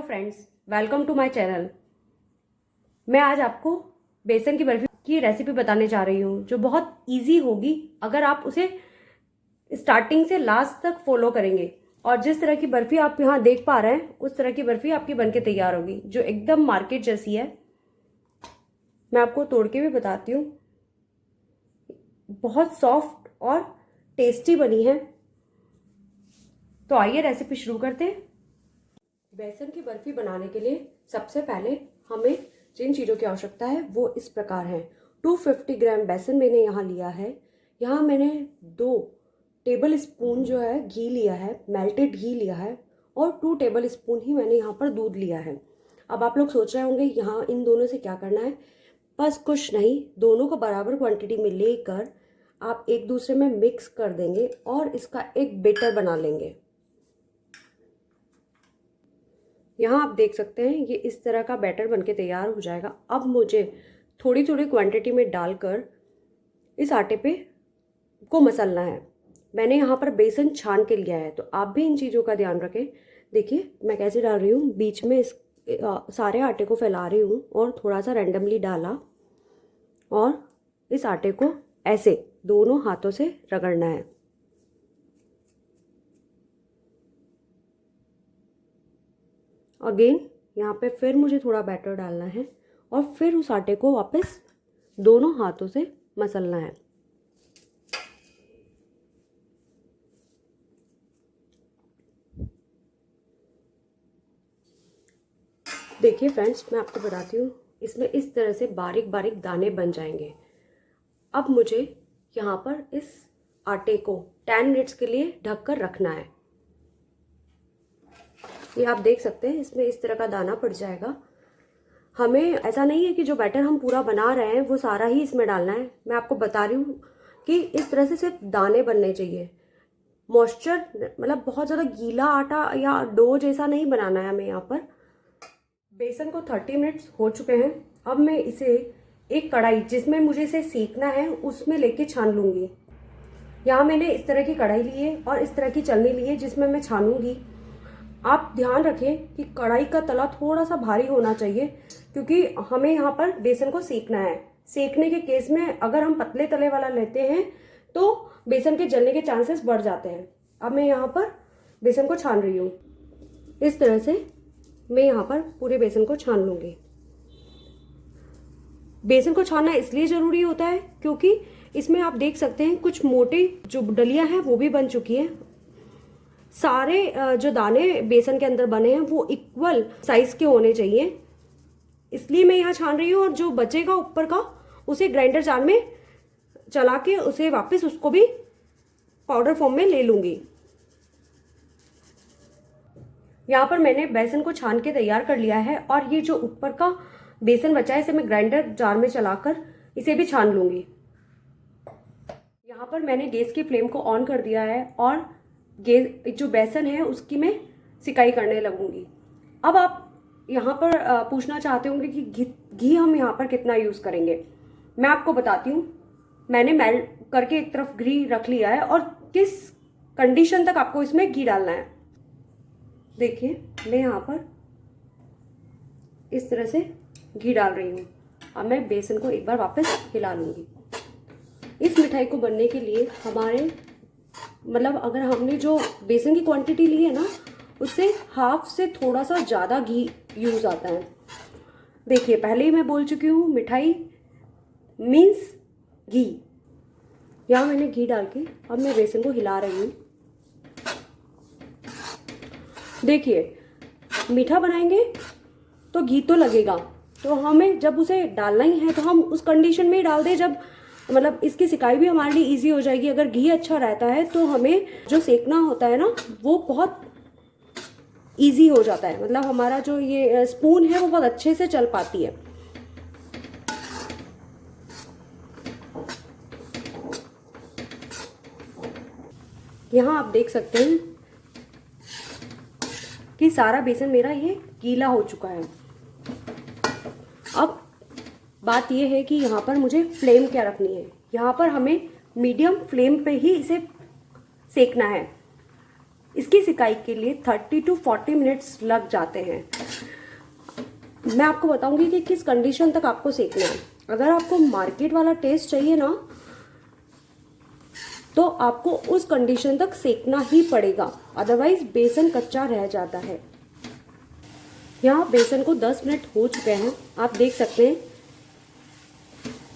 Friends, welcome to my channel. मैं आज आपको बेसन की बर्फी की रेसिपी बताने जा रही हूँ जो बहुत इजी होगी अगर आप उसे स्टार्टिंग से लास्ट तक फॉलो करेंगे। और जिस तरह की बर्फी आप यहाँ देख पा रहे हैं उस तरह की बर्फी आपकी बनके तैयार होगी जो एकदम मार्केट जैसी है। मैं आपको तोड़ के भी बताती हूँ, बहुत सॉफ्ट और टेस्टी बनी है। तो आइए रेसिपी शुरू करते हैं। बेसन की बर्फी बनाने के लिए सबसे पहले हमें जिन चीज़ों की आवश्यकता है वो इस प्रकार है। 250 ग्राम बेसन मैंने यहाँ लिया है। यहाँ मैंने 2 टेबल स्पून जो है घी लिया है, मेल्टेड घी लिया है, और 2 टेबल स्पून ही मैंने यहाँ पर दूध लिया है। अब आप लोग सोच रहे होंगे यहाँ इन दोनों से क्या करना है। बस कुछ नहीं, दोनों को बराबर क्वांटिटी में लेकर आप एक दूसरे में मिक्स कर देंगे और इसका एक बैटर बना लेंगे। यहाँ आप देख सकते हैं ये इस तरह का बैटर बनके तैयार हो जाएगा। अब मुझे थोड़ी थोड़ी क्वांटिटी में डालकर इस आटे पे को मसलना है। मैंने यहाँ पर बेसन छान के लिया है, तो आप भी इन चीज़ों का ध्यान रखें। देखिए मैं कैसे डाल रही हूँ, बीच में इस सारे आटे को फैला रही हूँ और थोड़ा सा रैंडमली डाला और इस आटे को ऐसे दोनों हाथों से रगड़ना है। अगेन यहाँ पे फिर मुझे थोड़ा बैटर डालना है और फिर उस आटे को वापस दोनों हाथों से मसलना है। देखिए फ्रेंड्स, मैं आपको बताती हूँ, इसमें इस तरह से बारीक बारीक दाने बन जाएंगे। अब मुझे यहाँ पर इस आटे को 10 मिनट्स के लिए ढककर रखना है। ये आप देख सकते हैं इसमें इस तरह का दाना पड़ जाएगा। हमें ऐसा नहीं है कि जो बैटर हम पूरा बना रहे हैं वो सारा ही इसमें डालना है। मैं आपको बता रही हूँ कि इस तरह से सिर्फ दाने बनने चाहिए। मॉइस्चर मतलब बहुत ज़्यादा गीला आटा या डो जैसा नहीं बनाना है हमें। यहाँ पर बेसन को 30 मिनट्स हो चुके हैं। अब मैं इसे एक कढ़ाई जिसमें मुझे इसे सेकना है उसमें लेके छान लूँगी। यहाँ मैंने इस तरह की कढ़ाई ली है और इस तरह की चलनी ली है जिसमें मैं छानूंगी। आप ध्यान रखें कि कढ़ाई का तला थोड़ा सा भारी होना चाहिए क्योंकि हमें यहाँ पर बेसन को सेकना है। सेकने के केस में अगर हम पतले तले वाला लेते हैं तो बेसन के जलने के चांसेस बढ़ जाते हैं। अब मैं यहाँ पर बेसन को छान रही हूँ। इस तरह से मैं यहाँ पर पूरे बेसन को छान लूँगी। बेसन को छानना इसलिए ज़रूरी होता है क्योंकि इसमें आप देख सकते हैं कुछ मोटी जो डलियाँ हैं वो भी बन चुकी हैं। सारे जो दाने बेसन के अंदर बने हैं वो इक्वल साइज के होने चाहिए, इसलिए मैं यहाँ छान रही हूँ। और जो बचेगा ऊपर का उसे ग्राइंडर जार में चला के उसे वापस उसको भी पाउडर फॉर्म में ले लूँगी। यहाँ पर मैंने बेसन को छान के तैयार कर लिया है और ये जो ऊपर का बेसन बचा है इसे मैं ग्राइंडर जार में चलाकर इसे भी छान लूँगी। यहाँ पर मैंने गैस की फ्लेम को ऑन कर दिया है और जो बेसन है उसकी मैं सिकाई करने लगूंगी। अब आप यहाँ पर पूछना चाहते होंगे कि घी हम यहाँ पर कितना यूज़ करेंगे। मैं आपको बताती हूँ, मैंने मेल्ट करके एक तरफ घी रख लिया है और किस कंडीशन तक आपको इसमें घी डालना है। देखिए मैं यहाँ पर इस तरह से घी डाल रही हूँ। अब मैं बेसन को एक बार वापस हिला लूँगी। इस मिठाई को बनने के लिए हमारे मतलब अगर हमने जो बेसन की क्वांटिटी ली है ना उससे हाफ से थोड़ा सा ज़्यादा घी यूज़ आता है। देखिए पहले ही मैं बोल चुकी हूँ मिठाई मीन्स घी। यहाँ मैंने घी डाल के अब मैं बेसन को हिला रही हूँ। देखिए मीठा बनाएंगे तो घी तो लगेगा, तो हमें जब उसे डालना ही है तो हम उस कंडीशन में ही डाल दें जब मतलब इसकी सिकाई भी हमारे लिए इजी हो जाएगी। अगर घी अच्छा रहता है तो हमें जो सेकना होता है ना वो बहुत इजी हो जाता है। मतलब हमारा जो ये स्पून है वो बहुत अच्छे से चल पाती है। यहाँ आप देख सकते हैं कि सारा बेसन मेरा ये गीला हो चुका है। अब बात यह है कि यहाँ पर मुझे फ्लेम क्या रखनी है। यहाँ पर हमें मीडियम फ्लेम पे ही इसे सेकना है। इसकी सिकाई के लिए 30 to 40 मिनट्स लग जाते हैं। मैं आपको बताऊंगी कि किस कंडीशन तक आपको सेकना है। अगर आपको मार्केट वाला टेस्ट चाहिए ना, तो आपको उस कंडीशन तक सेकना ही पड़ेगा, अदरवाइज बेसन कच्चा रह जाता है। यहाँ बेसन को 10 मिनट हो चुके हैं, आप देख सकते हैं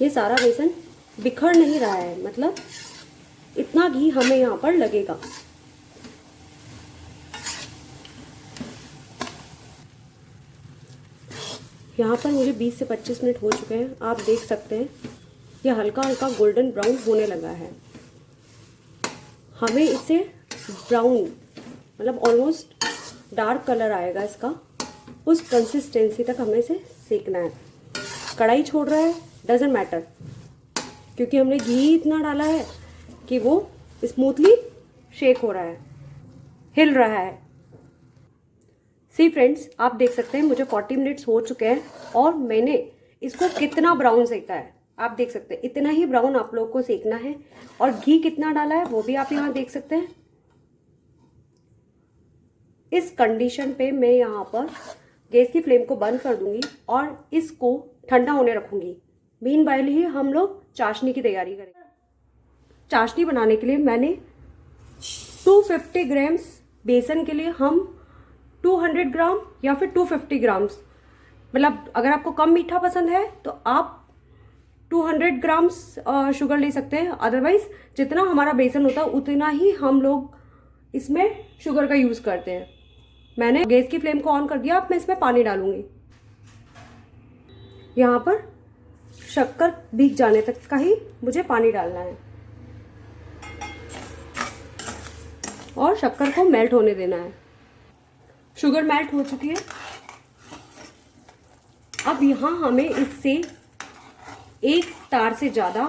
ये सारा बेसन बिखर नहीं रहा है, मतलब इतना घी हमें यहाँ पर लगेगा। यहाँ पर मुझे 20 से 25 मिनट हो चुके हैं, आप देख सकते हैं ये हल्का हल्का गोल्डन ब्राउन होने लगा है। हमें इसे ब्राउन मतलब ऑलमोस्ट डार्क कलर आएगा इसका, उस कंसिस्टेंसी तक हमें इसे सेकना है। कढ़ाई छोड़ रहा है डजेंट मैटर, क्योंकि हमने घी इतना डाला है कि वो स्मूथली शेक हो रहा है, हिल रहा है। सी फ्रेंड्स, आप देख सकते हैं मुझे 40 मिनट्स हो चुके हैं और मैंने इसको कितना ब्राउन सेका है। आप देख सकते हैं इतना ही ब्राउन आप लोग को सेकना है, और घी कितना डाला है वो भी आप यहाँ देख सकते हैं। इस कंडीशन पे मैं यहाँ पर गैस की फ्लेम को बंद कर दूंगी और इसको ठंडा होने रखूंगी। मीनवाइल ही हम लोग चाशनी की तैयारी करेंगे। चाशनी बनाने के लिए मैंने 250 ग्राम्स बेसन के लिए हम 200 ग्राम या फिर 250 ग्राम्स, मतलब अगर आपको कम मीठा पसंद है तो आप 200 ग्राम्स शुगर ले सकते हैं। अदरवाइज जितना हमारा बेसन होता है उतना ही हम लोग इसमें शुगर का यूज़ करते हैं। मैंने गैस की फ्लेम को ऑन कर दिया, अब मैं इसमें पानी डालूंगी। यहाँ पर शक्कर भीग जाने तक का ही मुझे पानी डालना है और शक्कर को मेल्ट होने देना है। शुगर मेल्ट हो चुकी है। अब यहाँ हमें इससे 1 तार से ज़्यादा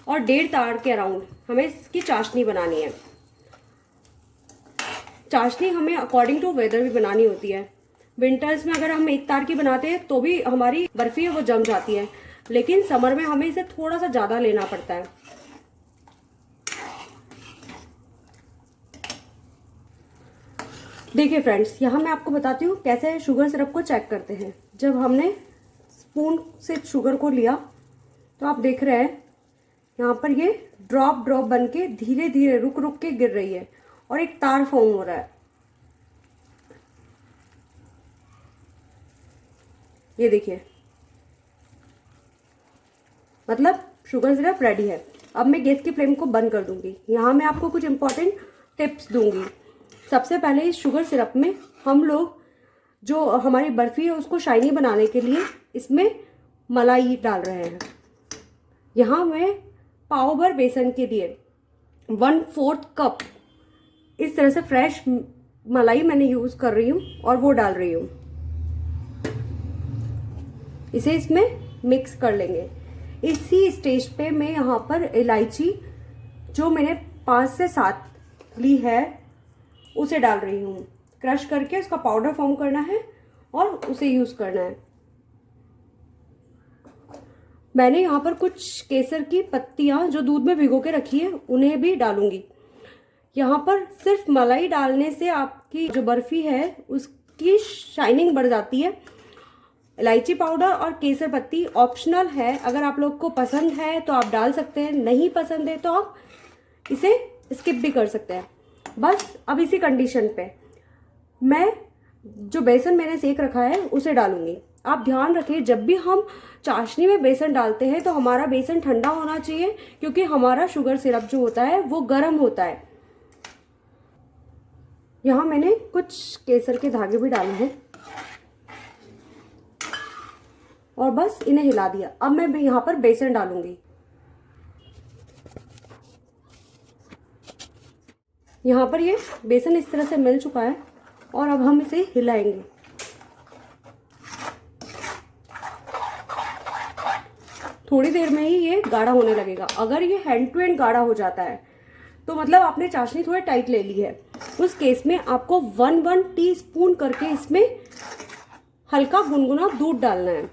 और 1.5 तार के अराउंड हमें इसकी चाशनी बनानी है। चाशनी हमें अकॉर्डिंग टू वेदर भी बनानी होती है। विंटर्स में अगर हम 1 तार की बनाते हैं तो भी हमारी बर्फी है वो जम जाती है, लेकिन समर में हमें इसे थोड़ा सा ज़्यादा लेना पड़ता है। देखिए फ्रेंड्स, यहाँ मैं आपको बताती हूँ कैसे शुगर सिरप को चेक करते हैं। जब हमने स्पून से शुगर को लिया तो आप देख रहे हैं यहाँ पर ये ड्रॉप ड्रॉप बन के धीरे धीरे रुक रुक के गिर रही है और एक तार फॉर्म हो रहा है। ये देखिए, मतलब शुगर सिरप रेडी है। अब मैं गैस की फ्लेम को बंद कर दूंगी। यहाँ मैं आपको कुछ इंपॉर्टेंट टिप्स दूंगी। सबसे पहले इस शुगर सिरप में हम लोग जो हमारी बर्फी है उसको शाइनी बनाने के लिए इसमें मलाई डाल रहे हैं। यहाँ मैं पाव भर बेसन के लिए 1/4 कप इस तरह से फ्रेश मलाई मैंने यूज़ कर रही हूँ और वो डाल रही हूँ। इसे इसमें मिक्स कर लेंगे। इसी स्टेज पे मैं यहाँ पर इलायची जो मैंने 5 से 7 ली है उसे डाल रही हूँ। क्रश करके उसका पाउडर फॉर्म करना है और उसे यूज़ करना है। मैंने यहाँ पर कुछ केसर की पत्तियाँ जो दूध में भिगो के रखी है उन्हें भी डालूंगी। यहाँ पर सिर्फ मलाई डालने से आपकी जो बर्फी है उसकी शाइनिंग बढ़ जाती है। इलायची पाउडर और केसर पत्ती ऑप्शनल है, अगर आप लोग को पसंद है तो आप डाल सकते हैं, नहीं पसंद है तो आप इसे स्किप भी कर सकते हैं। बस अब इसी कंडीशन पे मैं जो बेसन मैंने सेक रखा है उसे डालूंगी। आप ध्यान रखिए जब भी हम चाशनी में बेसन डालते हैं तो हमारा बेसन ठंडा होना चाहिए, क्योंकि हमारा शुगर सिरप जो होता है वो गर्म होता है। यहाँ मैंने कुछ केसर के धागे भी डाले हैं और बस इन्हें हिला दिया। अब मैं यहाँ पर बेसन डालूंगी। यहाँ पर ये बेसन इस तरह से मिल चुका है और अब हम इसे हिलाएंगे। थोड़ी देर में ही ये गाढ़ा होने लगेगा। अगर ये हैंड टू हैंड गाढ़ा हो जाता है तो मतलब आपने चाशनी थोड़ी टाइट ले ली है। उस केस में आपको 1 टीस्पून करके इसमें हल्का गुनगुना दूध डालना है।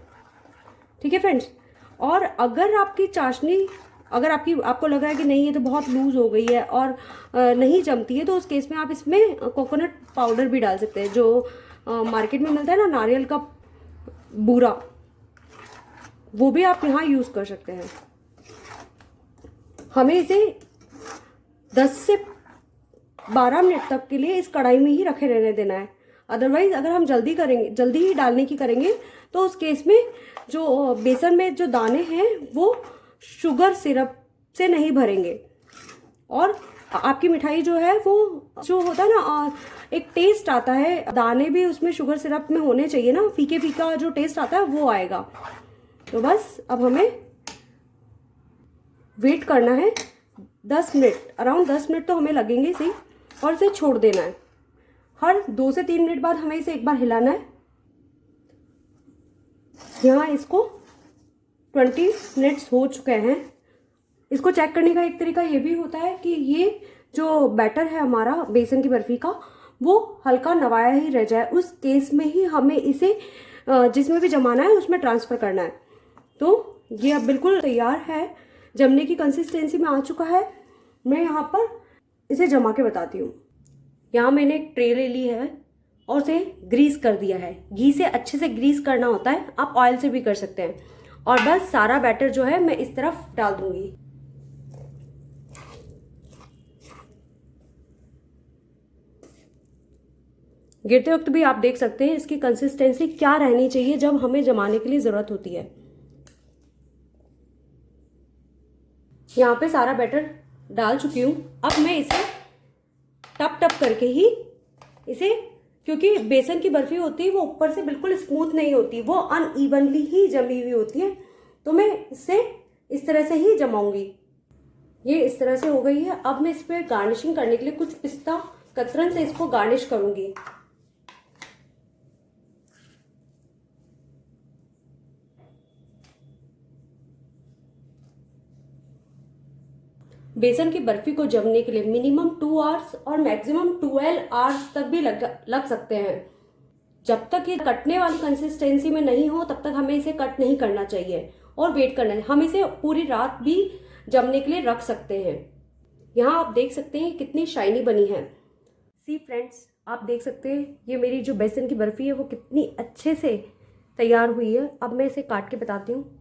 ठीक है फ्रेंड्स। और अगर आपकी चाशनी आपको लग रहा है कि नहीं ये तो बहुत लूज हो गई है और नहीं जमती है, तो उस केस में आप इसमें कोकोनट पाउडर भी डाल सकते हैं। जो मार्केट में मिलता है ना, नारियल का बूरा, वो भी आप यहाँ यूज़ कर सकते हैं। हमें इसे 10 से 12 मिनट तक के लिए इस कढ़ाई में ही रखे रहने देना है। अदरवाइज अगर हम जल्दी ही डालने की करेंगे तो उस केस में जो बेसन में जो दाने हैं वो शुगर सिरप से नहीं भरेंगे और आपकी मिठाई जो है वो जो होता है ना, एक टेस्ट आता है, दाने भी उसमें शुगर सिरप में होने चाहिए ना, फीके फीका जो टेस्ट आता है वो आएगा। तो बस अब हमें वेट करना है 10 मिनट, अराउंड 10 मिनट तो हमें लगेंगे इसे, और इसे छोड़ देना है। हर 2 से 3 मिनट बाद हमें इसे एक बार हिलाना है। यहाँ इसको 20 मिनट्स हो चुके हैं। इसको चेक करने का एक तरीका ये भी होता है कि ये जो बैटर है हमारा बेसन की बर्फी का, वो हल्का नवाया ही रह जाए, उस केस में ही हमें इसे जिसमें भी जमाना है उसमें ट्रांसफ़र करना है। तो ये अब बिल्कुल तैयार है, जमने की कंसिस्टेंसी में आ चुका है। मैं यहाँ पर इसे जमा के बताती हूँ। यहाँ मैंने एक ट्रे ले ली है और उसे ग्रीस कर दिया है। घी से अच्छे से ग्रीस करना होता है, आप ऑयल से भी कर सकते हैं। और बस सारा बैटर जो है मैं इस तरफ डाल दूंगी। गिरते वक्त भी आप देख सकते हैं इसकी कंसिस्टेंसी क्या रहनी चाहिए जब हमें जमाने के लिए ज़रूरत होती है। यहाँ पे सारा बैटर डाल चुकी हूँ। अब मैं इसे टप टप करके ही इसे, क्योंकि बेसन की बर्फी होती है वो ऊपर से बिल्कुल स्मूथ नहीं होती, वो अनइवनली ही जमी हुई होती है, तो मैं इसे इस तरह से ही जमाऊंगी। ये इस तरह से हो गई है। अब मैं इस पर गार्निशिंग करने के लिए कुछ पिस्ता कतरन से इसको गार्निश करूंगी। बेसन की बर्फी को जमने के लिए मिनिमम 2 आवर्स और मैक्सिमम 12 आवर्स तक भी लग सकते हैं। जब तक ये कटने वाली कंसिस्टेंसी में नहीं हो तब तक हमें इसे कट नहीं करना चाहिए और वेट करना है। हम इसे पूरी रात भी जमने के लिए रख सकते हैं। यहाँ आप देख सकते हैं कितनी शाइनी बनी है। सी फ्रेंड्स, आप देख सकते हैं ये मेरी जो बेसन की बर्फी है वो कितनी अच्छे से तैयार हुई है। अब मैं इसे काट के बताती हूँ।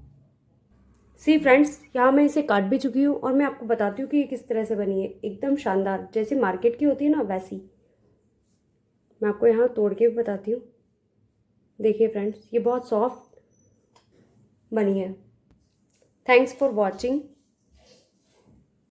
सी फ्रेंड्स, यहाँ मैं इसे काट भी चुकी हूँ और मैं आपको बताती हूँ कि ये किस तरह से बनी है। एकदम शानदार, जैसे मार्केट की होती है ना वैसी। मैं आपको यहाँ तोड़ के भी बताती हूँ। देखिए फ्रेंड्स, ये बहुत सॉफ्ट बनी है। Thanks for watching.